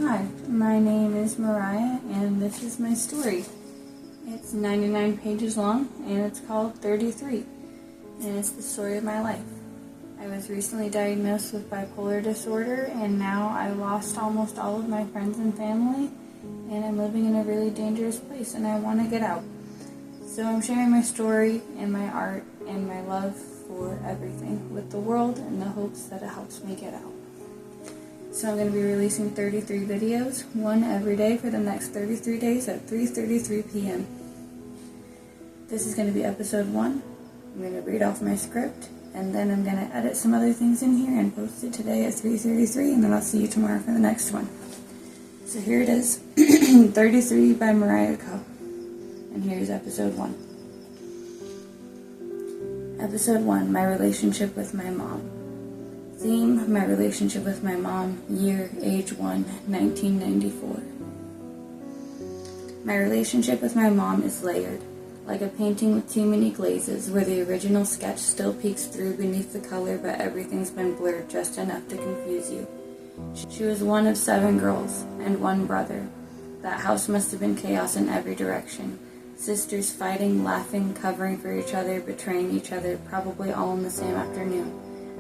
Hi, my name is Mariah, and this is my story. It's 99 pages long, and it's called 33, and it's the story of my life. I was recently diagnosed with bipolar disorder, and now I lost almost all of my friends and family, and I'm living in a really dangerous place, and I want to get out. So I'm sharing my story and my art and my love for everything with the world in the hopes that it helps me get out. So I'm going to be releasing 33 videos, one every day for the next 33 days at 3:33 p.m. This is going to be episode 1. I'm going to read off my script, and then I'm going to edit some other things in here and post it today at 3:33, and then I'll see you tomorrow for the next one. So here it is, 33 by Mariah Co. And here's episode 1. Episode 1, my relationship with my mom. Theme, my relationship with my mom, year, age 1, 1994. My relationship with my mom is layered, like a painting with too many glazes, where the original sketch still peeks through beneath the color, but everything's been blurred just enough to confuse you. She was one of 7 girls, and 1 brother. That house must have been chaos in every direction. Sisters fighting, laughing, covering for each other, betraying each other, probably all in the same afternoon.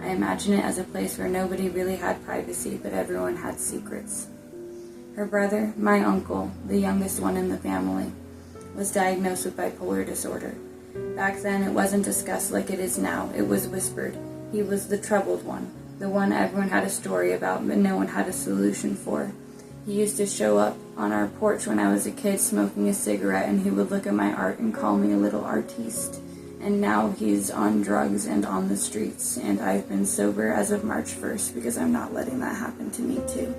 I imagine it as a place where nobody really had privacy, but everyone had secrets. Her brother, my uncle, the youngest one in the family, was diagnosed with bipolar disorder. Back then, it wasn't discussed like it is now. It was whispered. He was the troubled one, the one everyone had a story about, but no one had a solution for. He used to show up on our porch when I was a kid smoking a cigarette, and he would look at my art and call me a little artiste. And now he's on drugs and on the streets, and I've been sober as of March 1st because I'm not letting that happen to me too.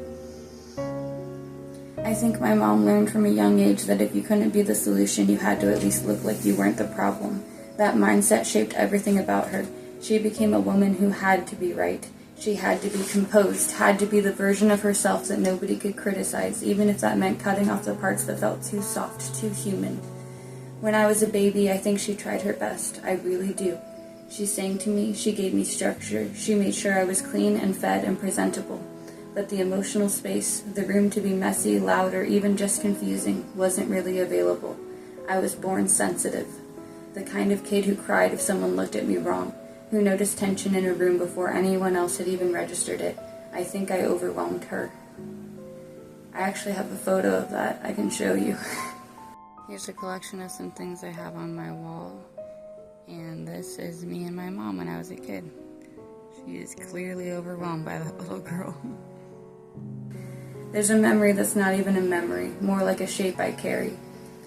I think my mom learned from a young age that if you couldn't be the solution, you had to at least look like you weren't the problem. That mindset shaped everything about her. She became a woman who had to be right. She had to be composed, had to be the version of herself that nobody could criticize, even if that meant cutting off the parts that felt too soft, too human. When I was a baby, I think she tried her best. I really do. She sang to me, she gave me structure, she made sure I was clean and fed and presentable. But the emotional space, the room to be messy, loud, or even just confusing, wasn't really available. I was born sensitive. The kind of kid who cried if someone looked at me wrong, who noticed tension in a room before anyone else had even registered it. I think I overwhelmed her. I actually have a photo of that I can show you. Here's a collection of some things I have on my wall, and this is me and my mom when I was a kid. She is clearly overwhelmed by that little girl. There's a memory that's not even a memory, more like a shape I carry.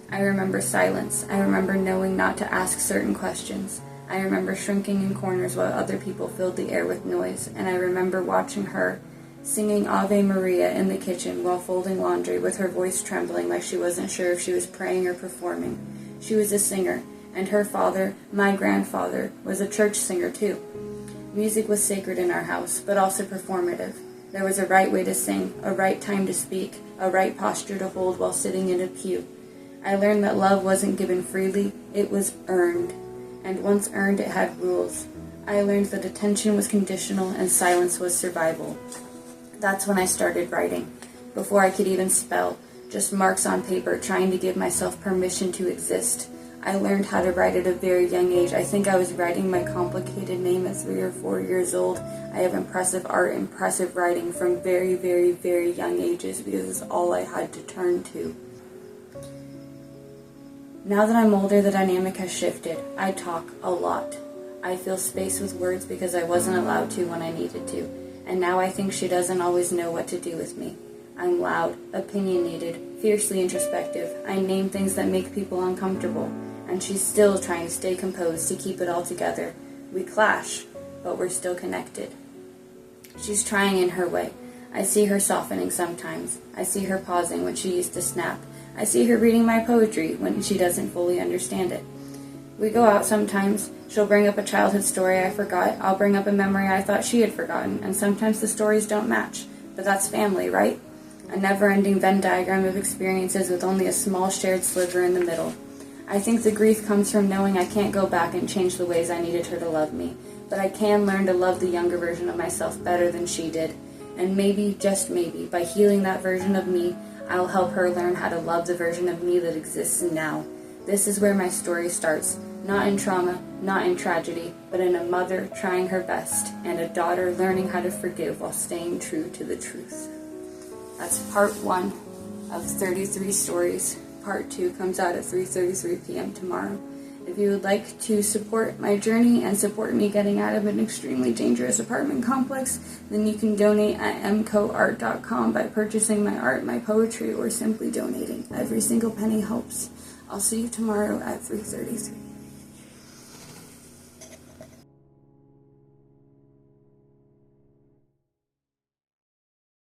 I remember silence. I remember knowing not to ask certain questions. I remember shrinking in corners while other people filled the air with noise, and I remember watching her singing Ave Maria in the kitchen while folding laundry with her voice trembling like she wasn't sure if she was praying or performing. She was a singer, and her father, my grandfather, was a church singer too. Music was sacred in our house, but also performative. There was a right way to sing, a right time to speak, a right posture to hold while sitting in a pew. I learned that love wasn't given freely, it was earned. And once earned, it had rules. I learned that attention was conditional and silence was survival. That's when I started writing, before I could even spell, just marks on paper, trying to give myself permission to exist. I learned how to write at a very young age. I think I was writing my complicated name at 3 or 4 years old. I have impressive art, impressive writing from very, very, very young ages because it's all I had to turn to. Now that I'm older, the dynamic has shifted. I talk a lot. I fill space with words because I wasn't allowed to when I needed to. And now I think she doesn't always know what to do with me. I'm loud, opinionated, fiercely introspective. I name things that make people uncomfortable, and she's still trying to stay composed to keep it all together. We clash, but we're still connected. She's trying in her way. I see her softening sometimes. I see her pausing when she used to snap. I see her reading my poetry when she doesn't fully understand it. We go out sometimes. She'll bring up a childhood story I forgot. I'll bring up a memory I thought she had forgotten, and sometimes the stories don't match. But that's family, right? A never-ending Venn diagram of experiences with only a small shared sliver in the middle. I think the grief comes from knowing I can't go back and change the ways I needed her to love me, but I can learn to love the younger version of myself better than she did. And maybe, just maybe, by healing that version of me, I will help her learn how to love the version of me that exists now. This is where my story starts, not in trauma, not in tragedy, but in a mother trying her best and a daughter learning how to forgive while staying true to the truth. That's part 1 of 33 stories. Part 2 comes out at 3:33 p.m. tomorrow. If you would like to support my journey and support me getting out of an extremely dangerous apartment complex, then you can donate at mcoart.com by purchasing my art, my poetry, or simply donating. Every single penny helps. I'll see you tomorrow at 3:33.